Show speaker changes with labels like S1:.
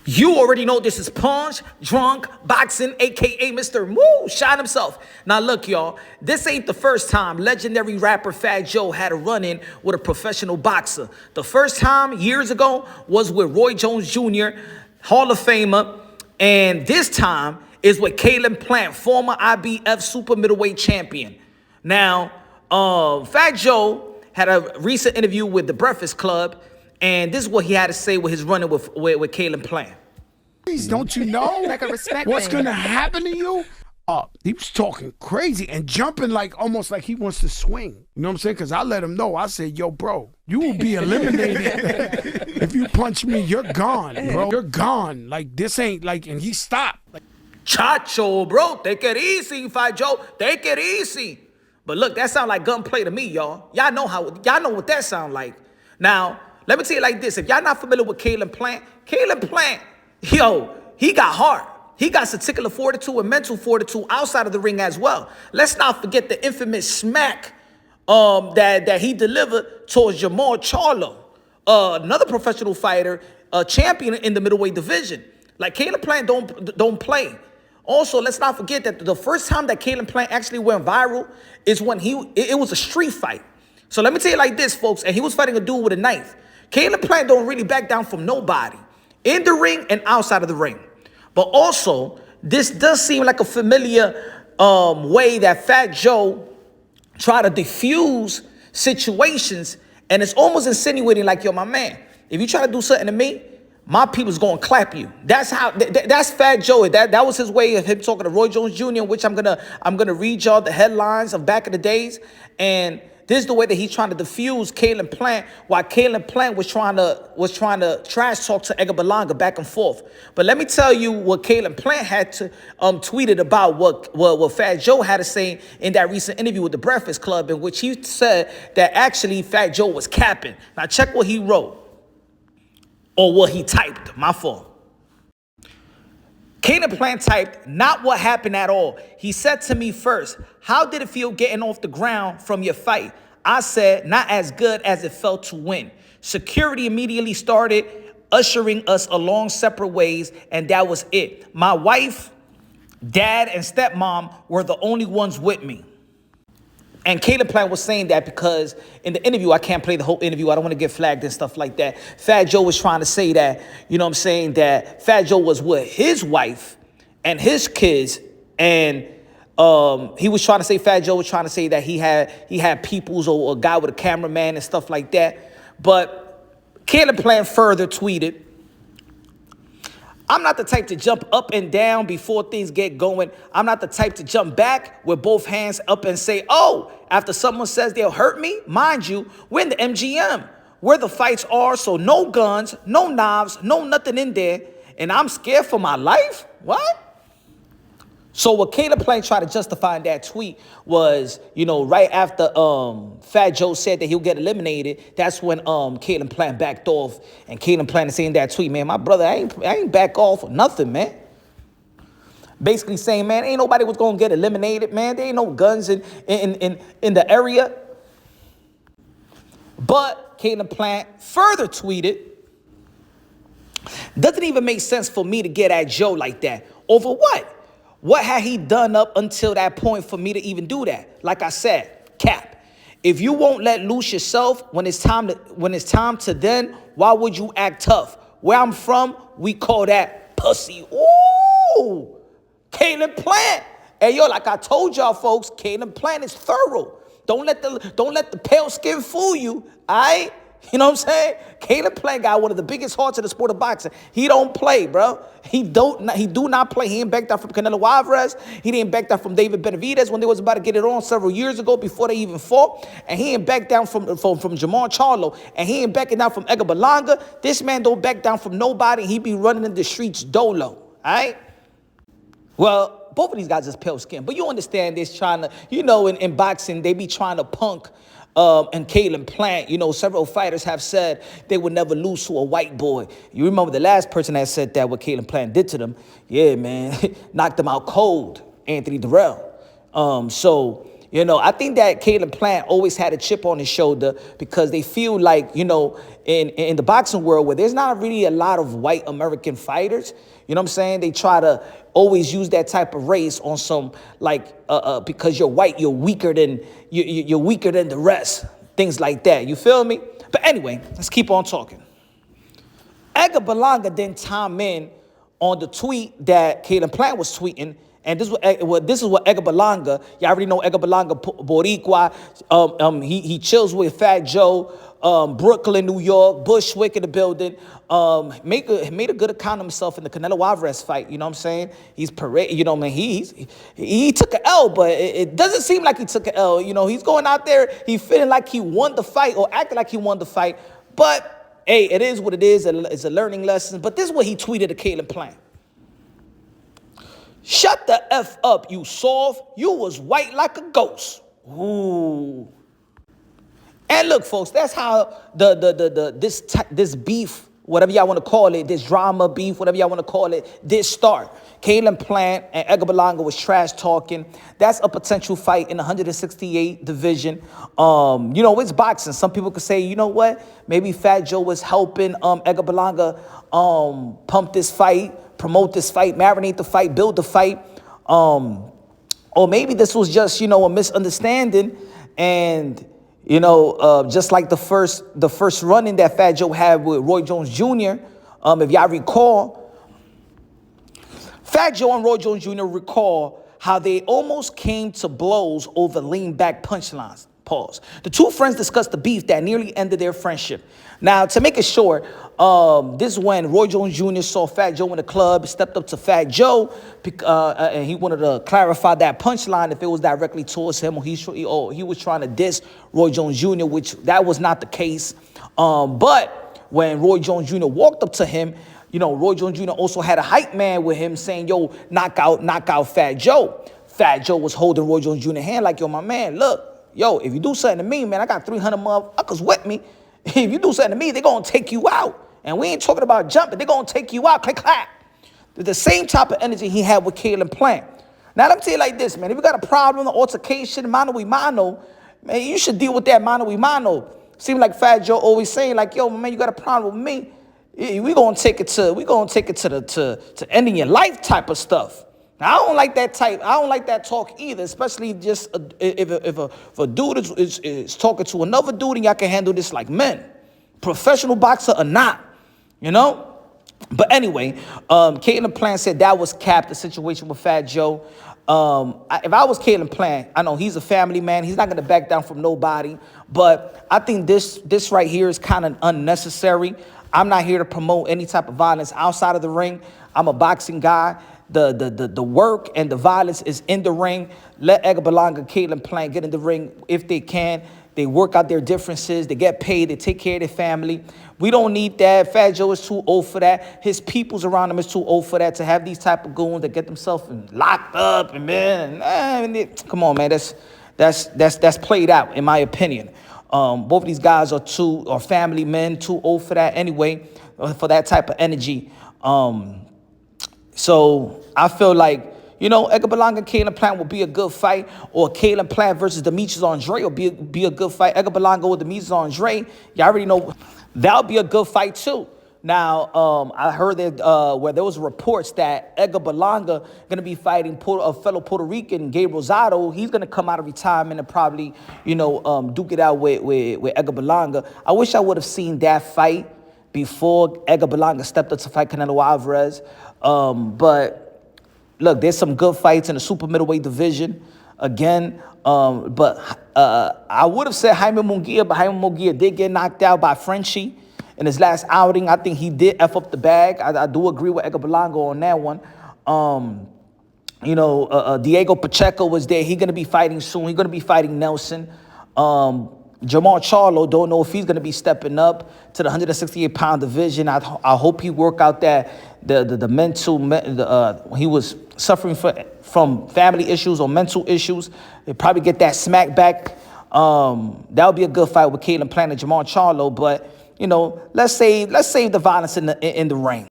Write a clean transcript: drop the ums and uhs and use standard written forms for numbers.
S1: You already know this is Punch Drunk Boxing, aka Mr. Moo Shot himself. Now look, y'all, this ain't the first time legendary rapper Fat Joe had a run-in with a professional boxer. The first time, years ago, was with Roy Jones Jr., Hall of Famer, and this time is with Caleb Plant, former IBF super middleweight champion. Now, Fat Joe had a recent interview with the Breakfast Club, and this is what he had to say with his run-in with Caleb Plant.
S2: Don't you know
S3: Like a respect
S2: what's
S3: thing.
S2: gonna happen to you? He was talking crazy and jumping like almost like he wants to swing. You know what I'm saying? Because I let him know. I said, yo, bro, you will be eliminated if you punch me. You're gone, bro. You're gone. Like, this ain't like, and he stopped. Like,
S1: Chacho, bro, take it easy, Fat Joe. Take it easy. But look, that sound like gunplay to me, y'all. Y'all know what that sound like. Now, let me tell you like this. If y'all not familiar with Caleb Plant, yo, he got heart. He got testicular fortitude and mental fortitude outside of the ring as well. Let's not forget the infamous smack that he delivered towards Jamal Charlo, another professional fighter, champion in the middleweight division. Like, Caleb Plant don't play. Also, let's not forget that the first time that Caleb Plant actually went viral is when it was a street fight. So let me tell you like this, folks, and he was fighting a dude with a knife. Caleb Plant don't really back down from nobody, in the ring and outside of the ring. But also, this does seem like a familiar way that Fat Joe try to diffuse situations, and it's almost insinuating like, yo, my man, if you try to do something to me, my people's gonna clap you. That's how. That's Fat Joe. That was his way of him talking to Roy Jones Jr., which I'm gonna read y'all the headlines of back in the days, and this is the way that he's trying to diffuse Caleb Plant, while Caleb Plant was trying to trash talk to Edgar Berlanga back and forth. But let me tell you what Caleb Plant had to tweeted about what Fat Joe had to say in that recent interview with the Breakfast Club, in which he said that actually Fat Joe was capping. Now check what he wrote, or what he typed. My fault. Caleb Plant typed, "Not what happened at all. He said to me first, how did it feel getting off the ground from your fight? I said, not as good as it felt to win. Security immediately started ushering us along separate ways, and that was it. My wife, dad, and stepmom were the only ones with me." And Caleb Plant was saying that because in the interview, I can't play the whole interview, I don't want to get flagged and stuff like that. Fat Joe was trying to say that, you know what I'm saying, that Fat Joe was with his wife and his kids, and he was trying to say, Fat Joe was trying to say that he had peoples or a guy with a cameraman and stuff like that. But Caleb Plant further tweeted, "I'm not the type to jump up and down before things get going. I'm not the type to jump back with both hands up and say, oh, after someone says they'll hurt me. Mind you, we're in the MGM, where the fights are, so no guns, no knives, no nothing in there. And I'm scared for my life? What?" So what Caleb Plant tried to justify in that tweet was, you know, right after Fat Joe said that he'll get eliminated, that's when Caleb Plant backed off. And Caleb Plant is saying that tweet, man, my brother, I ain't back off or nothing, man. Basically saying, man, ain't nobody was gonna get eliminated, man. There ain't no guns in the area. But Caleb Plant further tweeted, "Doesn't even make sense for me to get at Joe like that. Over what? What had he done up until that point for me to even do that? Like I said, cap. If you won't let loose yourself when it's time to then, why would you act tough? Where I'm from, we call that pussy." Ooh, Caleb Plant. Hey, yo, like I told y'all, folks, Caleb Plant is thorough. Don't let the pale skin fool you, all right? You know what I'm saying? Caleb Plant got one of the biggest hearts in the sport of boxing. He don't play, bro. He do not play. He ain't back down from Canelo Alvarez. He didn't back down from David Benavidez when they was about to get it on several years ago before they even fought. And he ain't back down from Jamal Charlo. And he ain't backing down from Edgar Berlanga. This man don't back down from nobody. He be running in the streets dolo, all right? Well, both of these guys is pale skin, but you understand this trying to, you know, in boxing, they be trying to punk and Caleb Plant. You know, several fighters have said they would never lose to a white boy. You remember the last person that said that, what Caleb Plant did to them? Yeah, man, knocked them out cold, Anthony Durrell. So You know, I think that Caleb Plant always had a chip on his shoulder because they feel like, you know, in the boxing world where there's not really a lot of white American fighters, you know what I'm saying? They try to always use that type of race on some like because you're white, you're weaker than you're weaker than the rest, things like that. You feel me? But anyway, let's keep on talking. Edgar Berlanga then chimed in on the tweet that Caleb Plant was tweeting. And this is what Edgar Berlanga, y'all already know Edgar Berlanga, Boricua, he chills with Fat Joe, Brooklyn, New York, Bushwick in the building, made a good account of himself in the Canelo Alvarez fight, you know what I'm saying? He's parade, you know, man, he took an L, but it doesn't seem like he took an L, you know, he's going out there, he feeling like he won the fight or acting like he won the fight, but hey, it is what it is, it's a learning lesson, but this is what he tweeted to Caleb Plant. Shut the F up, you soft. You was white like a ghost. Ooh. And look, folks, that's how this beef, whatever y'all want to call it, this drama beef, whatever y'all want to call it, this start. Caleb Plant and Edgar Berlanga was trash talking. That's a potential fight in the 168 division. You know, it's boxing. Some people could say, you know what? Maybe Fat Joe was helping Edgar Berlanga pump this fight, promote this fight, marinate the fight, build the fight. Or maybe this was just, you know, a misunderstanding. And, you know, just like the first run-in that Fat Joe had with Roy Jones Jr., if y'all recall, Fat Joe and Roy Jones Jr. recall how they almost came to blows over lean-back punchlines. Pause. The two friends discussed the beef that nearly ended their friendship. Now, to make it short, this is when Roy Jones Jr. saw Fat Joe in the club, stepped up to Fat Joe, and he wanted to clarify that punchline if it was directly towards him or he was trying to diss Roy Jones Jr., which that was not the case. But when Roy Jones Jr. walked up to him, you know, Roy Jones Jr. also had a hype man with him saying, yo, knock out Fat Joe. Fat Joe was holding Roy Jones Jr.'s hand like, yo, my man, look. Yo, if you do something to me, man, I got 300 motherfuckers with me. If you do something to me, they're going to take you out. And we ain't talking about jumping. They're going to take you out. Click, clap. The same type of energy he had with Caleb Plant. Now, let me tell you like this, man. If you got a problem, altercation, mano y mano, man, you should deal with that mano y mano. Seems like Fat Joe always saying, like, yo, man, you got a problem with me. We gonna take it to ending your life type of stuff. Now, I don't like that talk either, especially just if a dude is talking to another dude and y'all can handle this like men, professional boxer or not, you know? But anyway, Caleb Plant said that was capped, the situation with Fat Joe. If I was Caleb Plant, I know he's a family man. He's not going to back down from nobody. But I think this right here is kind of unnecessary. I'm not here to promote any type of violence outside of the ring. I'm a boxing guy. The work and the violence is in the ring. Let Edgar Berlanga, Caleb Plant get in the ring if they can. They work out their differences. They get paid. They take care of their family. We don't need that. Fat Joe is too old for that. His peoples around him is too old for that, to have these type of goons that get themselves locked up and man. Come on, man. That's played out, in my opinion. Both of these guys are family men, too old for that anyway, for that type of energy. So I feel like, you know, Edgar Berlanga, Caleb Plant will be a good fight, or Caleb Plant versus Demetrius Andre will be a good fight. Edgar Berlanga with Demetrius Andre, y'all already know that'll be a good fight too. Now, I heard that where there was reports that Edgar Berlanga gonna be fighting a fellow Puerto Rican, Gabe Rosado. He's gonna come out of retirement and probably, you know, duke it out with Edgar Berlanga. I wish I would have seen that fight before Edgar Berlanga stepped up to fight Canelo Alvarez. But look, there's some good fights in the super middleweight division again. But I would have said Jaime Munguia, but Jaime Munguia did get knocked out by Frenchie in his last outing. I think he did F up the bag. I do agree with Edgar Berlanga on that one. You know, Diego Pacheco was there. He's going to be fighting soon. He's going to be fighting Nelson. Jamal Charlo, don't know if he's going to be stepping up to the 168-pound division. I hope he work out that the mental. He was suffering from family issues or mental issues. They probably get that smack back. That would be a good fight with Caleb Plant and Jamal Charlo. But you know, let's save the violence in the ring.